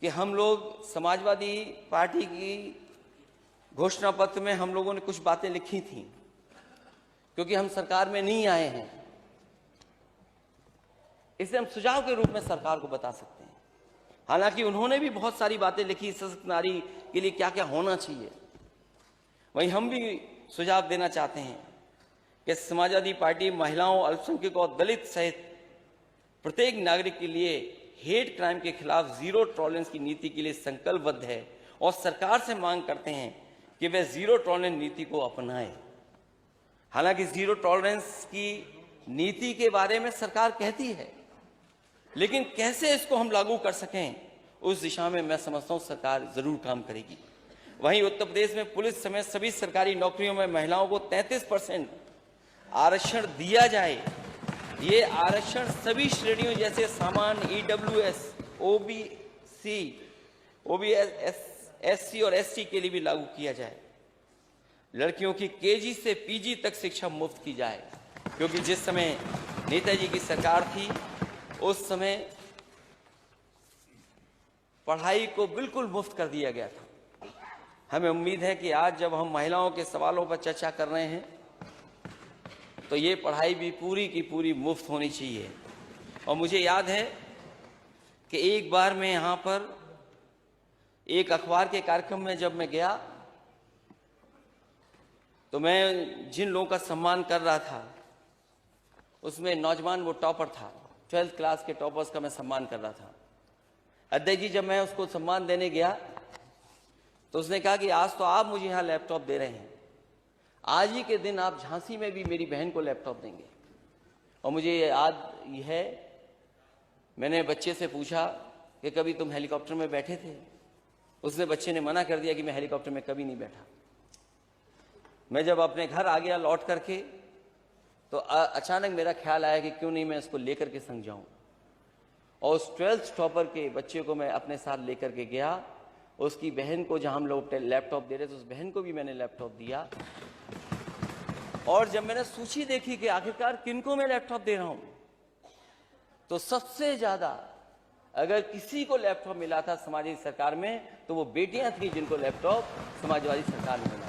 कि हम लोग समाजवादी पार्टी की घोषणा पत्र में हम लोगों ने कुछ बातें लिखी थी, क्योंकि हम सरकार में नहीं आए हैं, इसे हम सुझाव के रूप में सरकार को बता सकते हैं। हालांकि उन्होंने भी बहुत सारी बातें लिखी सशक्त नारी के लिए क्या क्या होना चाहिए, वहीं हम भी सुझाव देना चाहते हैं कि समाजवादी पार्टी महिलाओं, अल्पसंख्यकों और दलित सहित प्रत्येक नागरिक के लिए हेट क्राइम के खिलाफ जीरो टॉलरेंस की नीति के लिए संकल्पबद्ध है और सरकार से मांग करते हैं कि वे जीरो टॉलरेंस नीति को अपनाएं। हालांकि जीरो टॉलरेंस की नीति के बारे में सरकार कहती है, लेकिन कैसे इसको हम लागू कर सकें उस दिशा में मैं समझता हूं सरकार जरूर काम करेगी। वहीं उत्तर प्रदेश में पुलिस समेत सभी सरकारी नौकरियों में महिलाओं को 33% आरक्षण दिया जाए। ये आरक्षण सभी श्रेणियों जैसे सामान्य, EWS, OBC, SC और ST के लिए भी लागू किया जाए। लड़कियों की KG से PG तक शिक्षा मुफ्त की जाए, क्योंकि जिस समय नेताजी की सरकार थी उस समय पढ़ाई को बिल्कुल मुफ्त कर दिया गया था। हमें उम्मीद है कि आज जब हम महिलाओं के सवालों पर चर्चा कर रहे हैं तो ये पढ़ाई भी पूरी की पूरी मुफ्त होनी चाहिए। और मुझे याद है कि एक बार मैं यहाँ पर एक अखबार के कार्यक्रम में जब मैं गया तो मैं जिन लोगों का सम्मान कर रहा था उसमें नौजवान वो टॉपर था, 12th क्लास के टॉपर्स का मैं सम्मान कर रहा था। अध्यक्ष जी जब मैं उसको सम्मान देने गया तो उसने कहा कि आज तो आप मुझे यहाँ लैपटॉप दे रहे हैं, आज ही के दिन आप झांसी में भी मेरी बहन को लैपटॉप देंगे। और मुझे याद है मैंने बच्चे से पूछा कि कभी तुम हेलीकॉप्टर में बैठे थे? उसने बच्चे ने मना कर दिया कि मैं हेलीकॉप्टर में कभी नहीं बैठा। मैं जब अपने घर आ गया लौट करके तो अचानक मेरा ख्याल आया कि क्यों नहीं मैं इसको लेकर के संग जाऊं, और उस 12th टॉपर के बच्चे को मैं अपने साथ लेकर के गया। उसकी बहन को जहां हम लोग लैपटॉप दे रहे थे उस बहन को भी मैंने लैपटॉप दिया। और जब मैंने सूची देखी कि आखिरकार किनको मैं लैपटॉप दे रहा हूं, तो सबसे ज्यादा अगर किसी को लैपटॉप मिला था समाजवादी सरकार में तो वो बेटियां थी जिनको लैपटॉप समाजवादी सरकार में मिला।